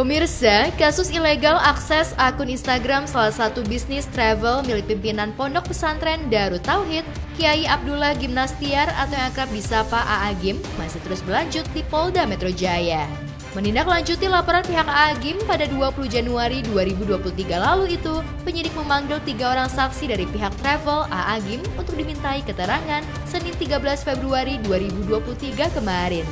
Pemirsa, kasus ilegal akses akun Instagram salah satu bisnis travel milik pimpinan Pondok Pesantren Darut Tauhid, Kiai Abdullah Gimnastiar atau yang akrab disapa AA Gim, masih terus berlanjut di Polda Metro Jaya. Menindaklanjuti laporan pihak AA Gim pada 20 Januari 2023 lalu itu, penyidik memanggil 3 orang saksi dari pihak travel AA Gim untuk dimintai keterangan Senin 13 Februari 2023 kemarin.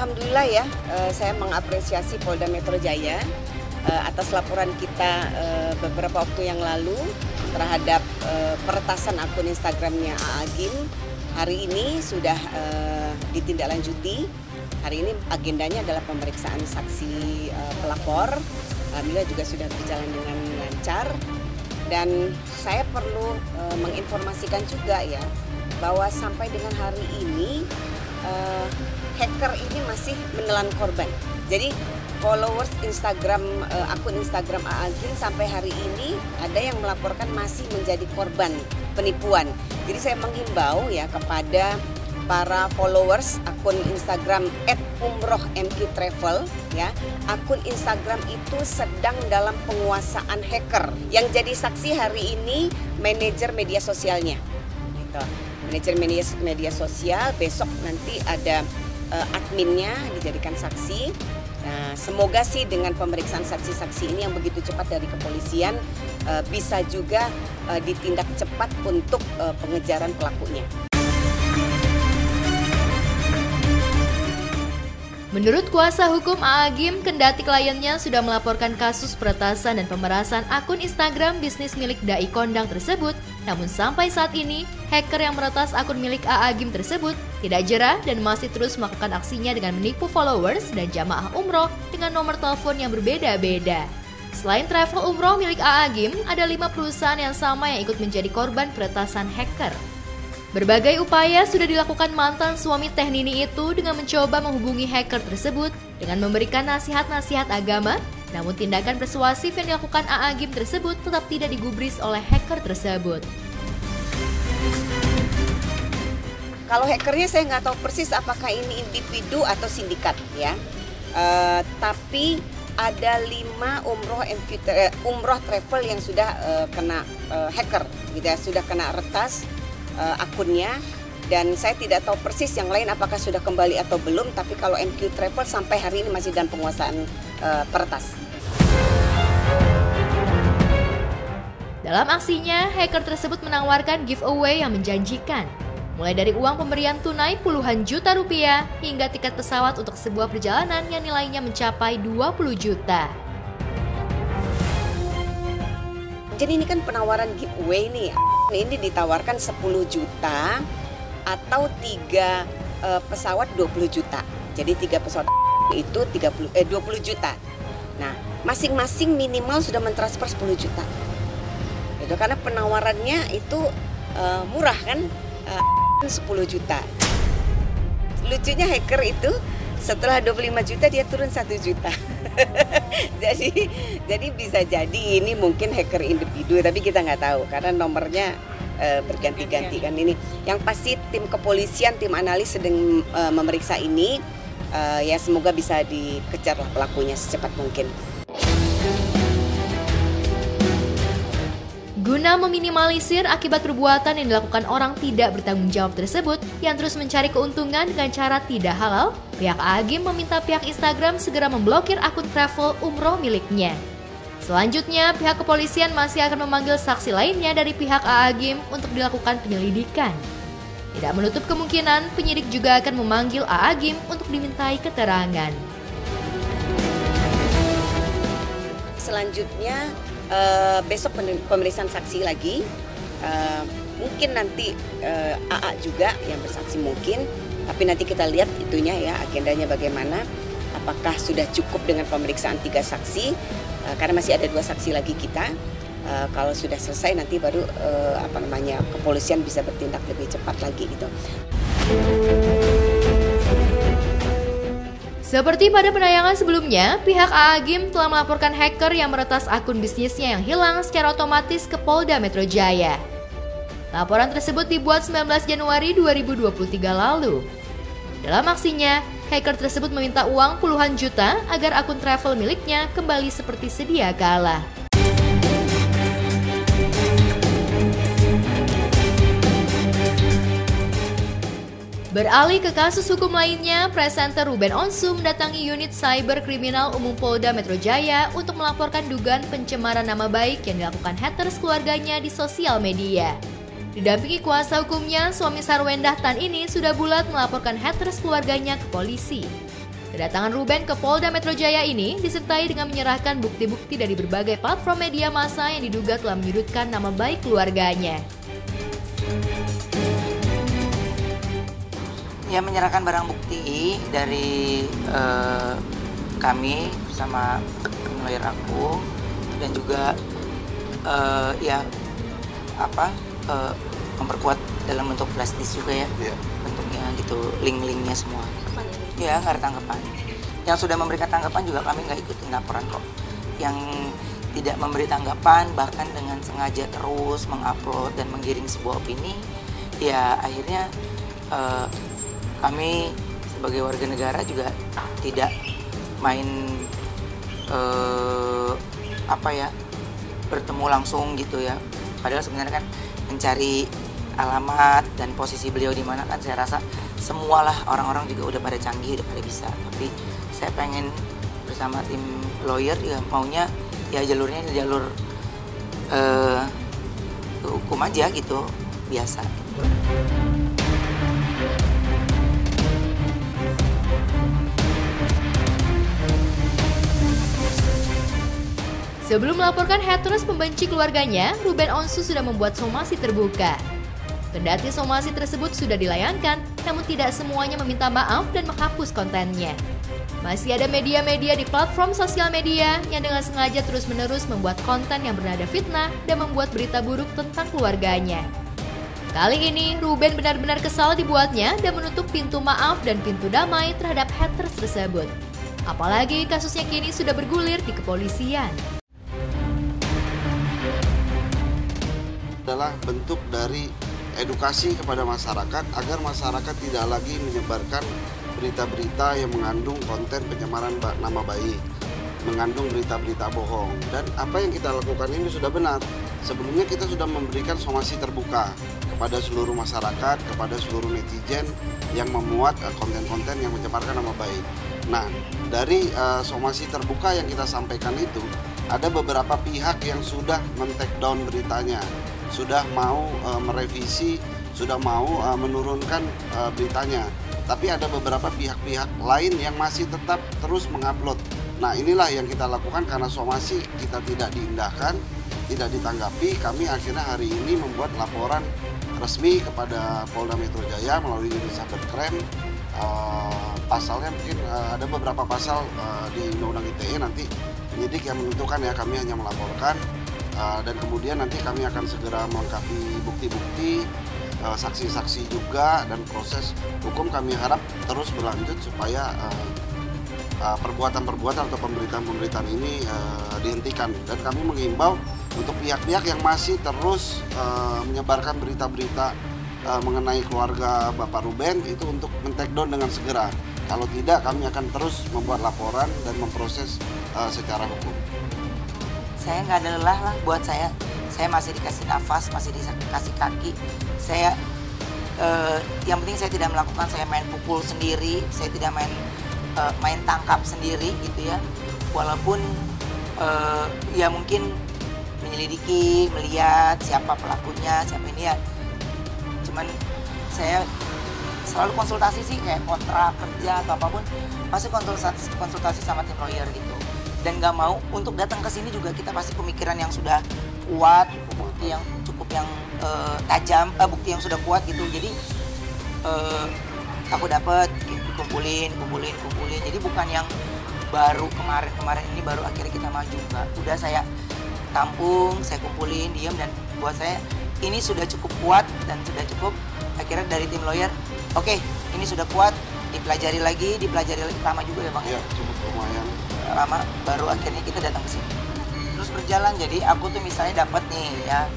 Alhamdulillah ya, saya mengapresiasi Polda Metro Jaya atas laporan kita beberapa waktu yang lalu terhadap peretasan akun Instagramnya AA Gim. Hari ini sudah ditindaklanjuti. Hari ini agendanya adalah pemeriksaan saksi pelapor. Alhamdulillah juga sudah berjalan dengan lancar. Dan saya perlu menginformasikan juga ya bahwa sampai dengan hari ini hacker ini masih menelan korban. Jadi followers Instagram, akun Instagram AA Gim sampai hari ini ada yang melaporkan masih menjadi korban penipuan. Jadi saya menghimbau ya kepada para followers akun Instagram @umrohmqtravel ya, akun Instagram itu sedang dalam penguasaan hacker. Yang jadi saksi hari ini manajer media sosialnya. Gitu. Manajer media sosial, besok nanti ada adminnya dijadikan saksi. Nah, semoga sih dengan pemeriksaan saksi-saksi ini yang begitu cepat dari kepolisian bisa juga ditindak cepat untuk pengejaran pelakunya. Menurut kuasa hukum AA Gim, kendati kliennya sudah melaporkan kasus peretasan dan pemerasan akun Instagram bisnis milik dai kondang tersebut, namun sampai saat ini, hacker yang meretas akun milik AA Gim tersebut tidak jera dan masih terus melakukan aksinya dengan menipu followers dan jamaah umroh dengan nomor telepon yang berbeda-beda. Selain travel umroh milik AA Gim, ada 5 perusahaan yang sama yang ikut menjadi korban peretasan hacker. Berbagai upaya sudah dilakukan mantan suami Teh Nini itu dengan mencoba menghubungi hacker tersebut dengan memberikan nasihat-nasihat agama, namun tindakan persuasif yang dilakukan AA Gim tersebut tetap tidak digubris oleh hacker tersebut. Kalau hackernya saya nggak tahu persis apakah ini individu atau sindikat ya, tapi ada 5 umroh travel yang sudah kena hacker, gitu ya, sudah kena retas akunnya, dan saya tidak tahu persis yang lain apakah sudah kembali atau belum, tapi kalau MQ Travel sampai hari ini masih dalam penguasaan peretas. Dalam aksinya, hacker tersebut menawarkan giveaway yang menjanjikan, mulai dari uang pemberian tunai puluhan juta rupiah hingga tiket pesawat untuk sebuah perjalanan yang nilainya mencapai 20 juta. Jadi ini kan penawaran giveaway nih. Ini ditawarkan 10 juta atau 3 pesawat 20 juta. Jadi 3 pesawat itu 20 juta. Nah, masing-masing minimal sudah mentransfer 10 juta. Itu karena penawarannya itu murah kan, 10 juta. Lucunya hacker itu setelah 25 juta dia turun 1 juta. jadi bisa jadi ini mungkin hacker individu, tapi kita nggak tahu karena nomornya berganti-ganti kan ini. Yang pasti tim kepolisian, tim analis sedang memeriksa ini, ya semoga bisa dikejar lah pelakunya secepat mungkin. Guna meminimalisir akibat perbuatan yang dilakukan orang tidak bertanggung jawab tersebut yang terus mencari keuntungan dengan cara tidak halal, pihak AA Gim meminta pihak Instagram segera memblokir akun travel umroh miliknya. Selanjutnya, pihak kepolisian masih akan memanggil saksi lainnya dari pihak AA Gim untuk dilakukan penyelidikan. Tidak menutup kemungkinan penyidik juga akan memanggil AA Gim untuk dimintai keterangan. Selanjutnya besok pemeriksaan saksi lagi, mungkin nanti AA juga yang bersaksi mungkin, tapi nanti kita lihat itunya ya agendanya bagaimana, apakah sudah cukup dengan pemeriksaan 3 saksi, karena masih ada 2 saksi lagi kita. Kalau sudah selesai nanti baru kepolisian bisa bertindak lebih cepat lagi gitu. Seperti pada penayangan sebelumnya, pihak AA Gim telah melaporkan hacker yang meretas akun bisnisnya yang hilang secara otomatis ke Polda Metro Jaya. Laporan tersebut dibuat 19 Januari 2023 lalu. Dalam aksinya, hacker tersebut meminta uang puluhan juta agar akun travel miliknya kembali seperti sedia kala. Beralih ke kasus hukum lainnya, presenter Ruben Onsu mendatangi unit Cyber Kriminal Umum Polda Metro Jaya untuk melaporkan dugaan pencemaran nama baik yang dilakukan haters keluarganya di sosial media. Didampingi kuasa hukumnya, suami Sarwendah Tan ini sudah bulat melaporkan haters keluarganya ke polisi. Kedatangan Ruben ke Polda Metro Jaya ini disertai dengan menyerahkan bukti-bukti dari berbagai platform media massa yang diduga telah menyudutkan nama baik keluarganya. Ya, menyerahkan barang bukti dari kami bersama lawyer aku, dan juga memperkuat dalam bentuk flash disk juga ya, bentuknya gitu, link-linknya semua. Ya, nggak ada tanggapan. Yang sudah memberikan tanggapan juga kami nggak ikutin laporan kok. Yang tidak memberi tanggapan bahkan dengan sengaja terus mengupload dan menggiring sebuah opini, ya akhirnya kami sebagai warga negara juga tidak main bertemu langsung gitu ya. Padahal sebenarnya kan mencari alamat dan posisi beliau di mana kan saya rasa semualah orang-orang juga udah pada canggih, udah pada bisa. Tapi saya pengen bersama tim lawyer ya maunya ya jalurnya jalur hukum aja gitu, biasa. Sebelum melaporkan haters pembenci keluarganya, Ruben Onsu sudah membuat somasi terbuka. Kendati somasi tersebut sudah dilayangkan, namun tidak semuanya meminta maaf dan menghapus kontennya. Masih ada media-media di platform sosial media yang dengan sengaja terus-menerus membuat konten yang bernada fitnah dan membuat berita buruk tentang keluarganya. Kali ini, Ruben benar-benar kesal dibuatnya dan menutup pintu maaf dan pintu damai terhadap haters tersebut. Apalagi kasusnya kini sudah bergulir di kepolisian. Adalah bentuk dari edukasi kepada masyarakat agar masyarakat tidak lagi menyebarkan berita-berita yang mengandung konten pencemaran nama baik, mengandung berita-berita bohong. Dan apa yang kita lakukan ini sudah benar. Sebelumnya kita sudah memberikan somasi terbuka kepada seluruh masyarakat, kepada seluruh netizen yang memuat konten-konten yang mencemarkan nama baik. Nah, dari somasi terbuka yang kita sampaikan itu, ada beberapa pihak yang sudah men-take down beritanya, sudah mau merevisi, sudah mau menurunkan beritanya. Tapi ada beberapa pihak-pihak lain yang masih tetap terus mengupload. Nah, inilah yang kita lakukan karena somasi kita tidak diindahkan, tidak ditanggapi. Kami akhirnya hari ini membuat laporan resmi kepada Polda Metro Jaya melalui unit Cybercrime. Pasalnya mungkin ada beberapa pasal di Undang-Undang ITE, nanti penyidik yang menentukan ya, kami hanya melaporkan. Dan kemudian nanti kami akan segera melengkapi bukti-bukti, saksi-saksi juga, dan proses hukum kami harap terus berlanjut supaya perbuatan-perbuatan atau pemberitaan-pemberitaan ini dihentikan. Dan kami mengimbau untuk pihak-pihak yang masih terus menyebarkan berita-berita mengenai keluarga Bapak Ruben itu untuk men-take down dengan segera. Kalau tidak, kami akan terus membuat laporan dan memproses secara hukum. Saya nggak ada lelah lah buat saya. Saya masih dikasih nafas, masih dikasih kaki. Saya yang penting saya tidak melakukan, saya main pukul sendiri, saya tidak main tangkap sendiri gitu ya. Walaupun ya mungkin menyelidiki, melihat siapa pelakunya, siapa ini ya. Cuman saya selalu konsultasi sih, kayak kontrak kerja atau apapun, pasti konsultasi sama tim lawyer gitu. Dan nggak mau untuk datang ke sini juga kita pasti pemikiran yang sudah kuat, bukti yang cukup yang tajam, bukti yang sudah kuat gitu. Jadi aku dapat dikumpulin. Jadi bukan yang baru kemarin ini baru akhirnya kita maju, enggak. Udah saya tampung, saya kumpulin, diam, dan buat saya ini sudah cukup kuat dan sudah cukup. Akhirnya dari tim lawyer, oke, ini sudah kuat, dipelajari lagi lama juga ya Bang? Iya, cukup lumayan. Lama, baru akhirnya kita datang ke sini. Terus berjalan, jadi aku tuh misalnya dapat nih ya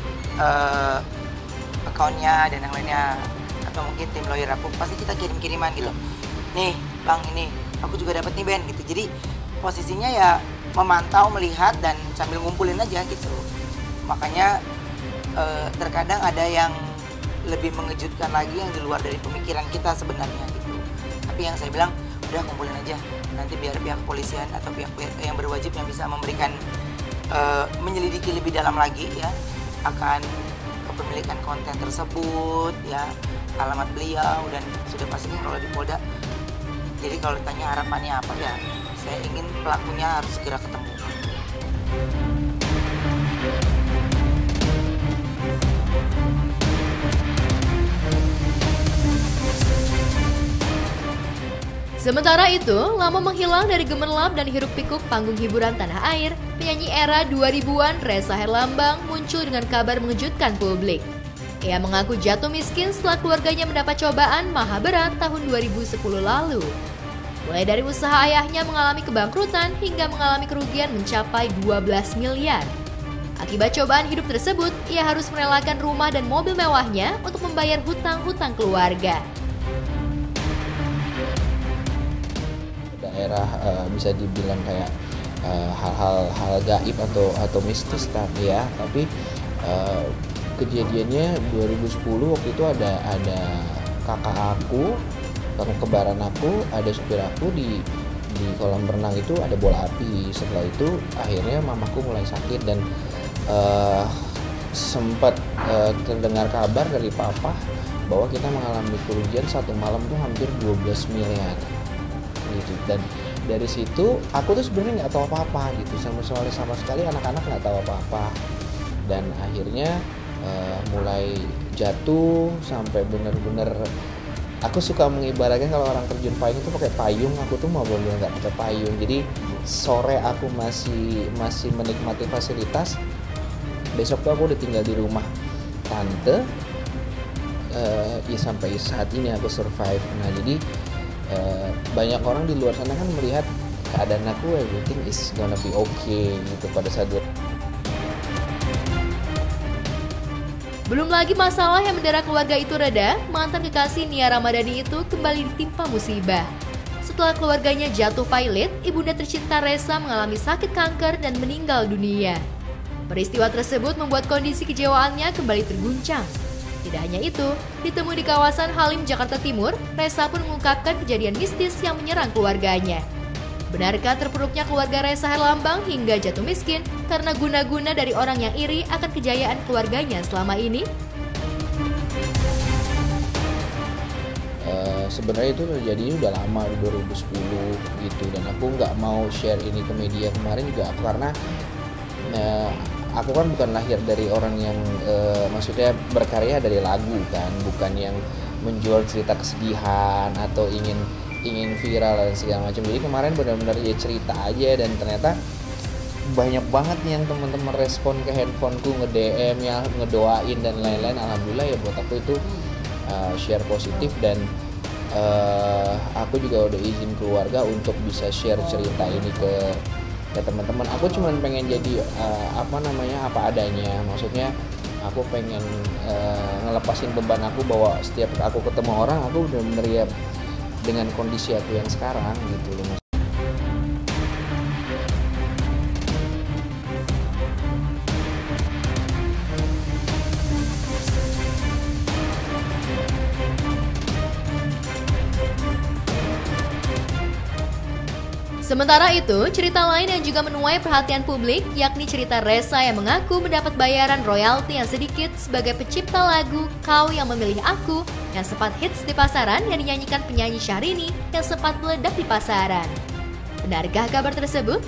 akunnya dan yang lainnya, atau mungkin tim lawyer aku pasti kita kirim-kiriman gitu. Nih Bang ini aku juga dapat nih Ben gitu. Jadi posisinya ya memantau, melihat dan sambil ngumpulin aja gitu. Makanya terkadang ada yang lebih mengejutkan lagi yang di luar dari pemikiran kita sebenarnya gitu. Tapi yang saya bilang udah kumpulin aja, nanti biar pihak kepolisian atau pihak yang berwajib yang bisa memberikan menyelidiki lebih dalam lagi ya akan kepemilikan konten tersebut ya, alamat beliau dan sudah pastinya kalau di Polda. Jadi kalau ditanya harapannya apa ya, saya ingin pelakunya harus segera ketemu. Sementara itu, lama menghilang dari gemerlap dan hiruk-pikuk panggung hiburan tanah air, penyanyi era 2000-an Ressa Herlambang muncul dengan kabar mengejutkan publik. Ia mengaku jatuh miskin setelah keluarganya mendapat cobaan maha berat tahun 2010 lalu. Mulai dari usaha ayahnya mengalami kebangkrutan hingga mengalami kerugian mencapai 12 miliar. Akibat cobaan hidup tersebut, ia harus merelakan rumah dan mobil mewahnya untuk membayar hutang-hutang keluarga. Daerah bisa dibilang kayak hal-hal gaib atau mistis tapi kejadiannya 2010 waktu itu ada kakak kembaran aku, ada supir aku di kolam renang itu ada bola api. Setelah itu akhirnya mamaku mulai sakit dan sempat terdengar kabar dari papa bahwa kita mengalami kerugian satu malam tuh hampir 12 miliar gitu. Dan dari situ aku tuh sebenarnya nggak tahu apa-apa gitu, sama sekali anak-anak nggak tahu apa-apa. Dan akhirnya mulai jatuh sampai bener-bener aku suka mengibaratkan kalau orang terjun payung itu pakai payung, aku tuh mau bener-bener nggak pakai payung. Jadi sore aku masih menikmati fasilitas, besok tuh aku udah tinggal di rumah tante ya sampai saat ini aku survive. Nah jadi banyak orang di luar sana kan melihat keadaan aku everything is gonna be okay gitu pada saat Belum lagi masalah yang mendera keluarga itu reda, mantan kekasih Nia Ramadhani itu kembali ditimpa musibah. Setelah keluarganya jatuh pailit, ibunda tercinta Ressa mengalami sakit kanker dan meninggal dunia. Peristiwa tersebut membuat kondisi kejiwaannya kembali terguncang. Tidak hanya itu, ditemui di kawasan Halim, Jakarta Timur, Ressa pun mengungkapkan kejadian mistis yang menyerang keluarganya. Benarkah terpuruknya keluarga Ressa Herlambang hingga jatuh miskin karena guna-guna dari orang yang iri akan kejayaan keluarganya selama ini? Sebenarnya itu terjadi udah lama, 2010 gitu, dan aku nggak mau share ini ke media kemarin juga karena aku kan bukan lahir dari orang yang maksudnya berkarya dari lagu kan, bukan yang menjual cerita kesedihan atau ingin viral dan segala macam. Jadi kemarin benar-benar ya cerita aja, dan ternyata banyak banget nih yang teman-teman respon ke handphoneku, nge-DM ya, ngedoain dan lain-lain. Alhamdulillah ya, buat aku itu share positif, dan aku juga udah izin keluarga untuk bisa share cerita ini ke teman-teman. Aku cuma pengen jadi apa adanya. Maksudnya aku pengen ngelepasin beban aku bahwa setiap aku ketemu orang, aku benar-benar ya dengan kondisi aku yang sekarang gitu loh. Sementara itu, cerita lain yang juga menuai perhatian publik yakni cerita Ressa yang mengaku mendapat bayaran royalti yang sedikit sebagai pencipta lagu Kau Yang Memilih Aku yang sempat hits di pasaran yang dinyanyikan penyanyi Syahrini yang sempat meledak di pasaran. Benarkah kabar tersebut?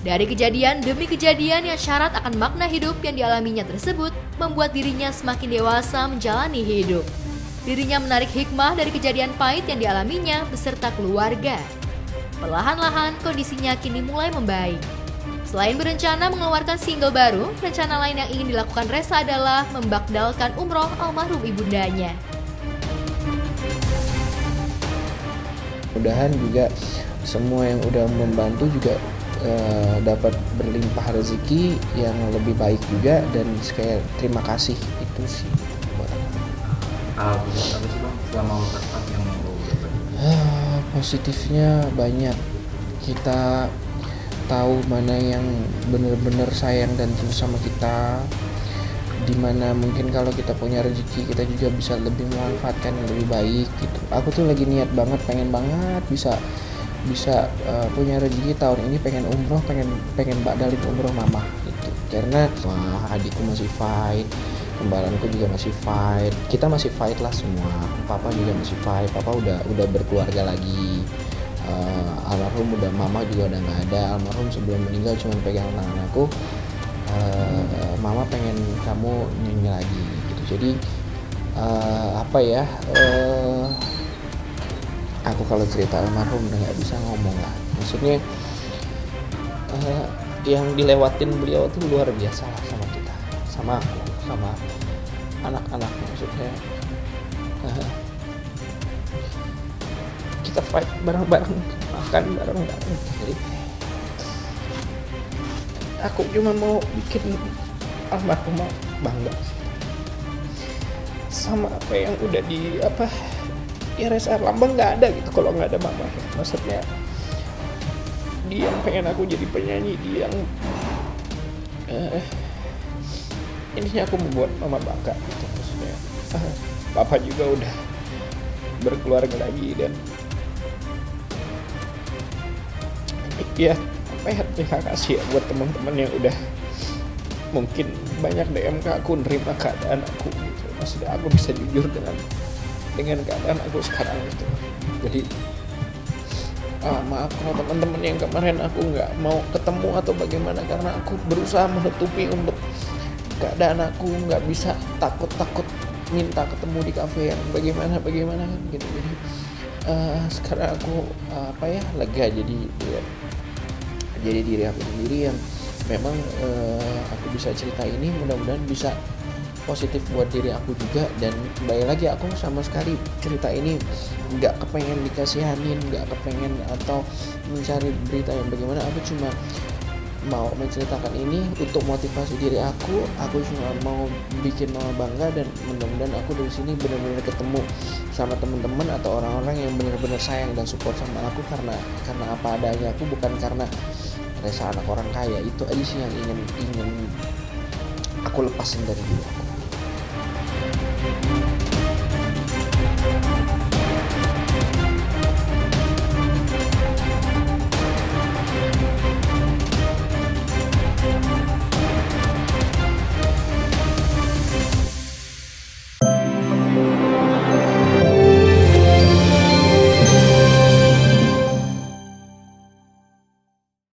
Dari kejadian demi kejadian yang syarat akan makna hidup yang dialaminya tersebut, membuat dirinya semakin dewasa menjalani hidup. Dirinya menarik hikmah dari kejadian pahit yang dialaminya beserta keluarga. Perlahan-lahan kondisinya kini mulai membaik. Selain berencana mengeluarkan single baru, rencana lain yang ingin dilakukan Ressa adalah membakdalkan umroh almarhum ibundanya. Mudah-mudahan juga semua yang udah membantu juga dapat berlimpah rezeki yang lebih baik juga, dan kayak terima kasih itu sih buat aku. Apa sih bang selama WhatsApp yang lo dapat? Positifnya banyak. Kita tahu mana yang benar-benar sayang dan tulus sama kita, dimana mungkin kalau kita punya rezeki kita juga bisa lebih memanfaatkan yang lebih baik gitu. Aku tuh lagi niat banget, pengen banget bisa punya rezeki tahun ini, pengen umroh, pengen badalin umroh mama gitu. Karena adikku masih fight, kembaranku juga masih fight, kita masih fight lah semua. Papa juga masih fight, papa udah berkeluarga lagi. Almarhum udah, mama juga udah nggak ada. Almarhum sebelum meninggal cuma pegang tangan aku, mama pengen kamu nyanyi lagi gitu. Jadi aku kalau cerita almarhum udah nggak bisa ngomong lah. Maksudnya yang dilewatin beliau tuh luar biasa lah sama kita, sama aku, sama anak-anak. Maksudnya kita fight bareng-bareng, makan bareng-bareng. Jadi aku cuma mau bikin almarhumah bangga sama apa yang udah di RSR Lambang. Nggak ada gitu kalau nggak ada mama. Maksudnya dia yang pengen aku jadi penyanyi, dia yang intinya aku membuat mama bangga gitu. Maksudnya papa juga udah berkeluarga lagi, dan ya terima kasih ya buat teman-teman yang udah mungkin banyak DM ke aku nerima keadaan aku gitu. Maksudnya aku bisa jujur dengan keadaan aku sekarang gitu. Jadi maaf kalau teman-teman yang kemarin aku nggak mau ketemu atau bagaimana, karena aku berusaha menutupi untuk keadaan aku nggak bisa, takut minta ketemu di kafe yang bagaimana gitu. Jadi sekarang aku lega jadi diri aku sendiri yang memang aku bisa cerita ini, mudah-mudahan bisa positif buat diri aku juga. Dan kembali lagi, aku sama sekali cerita ini nggak kepengen dikasihanin, nggak kepengen atau mencari berita yang bagaimana. Aku cuma mau menceritakan ini untuk motivasi diri aku cuma mau bikin mama bangga, dan mudah-mudahan aku dari sini benar-benar ketemu sama teman-teman atau orang-orang yang benar-benar sayang dan support sama aku karena apa adanya aku, bukan karena rasa anak orang kaya. Itu aja sih yang ingin aku lepasin dari diri aku.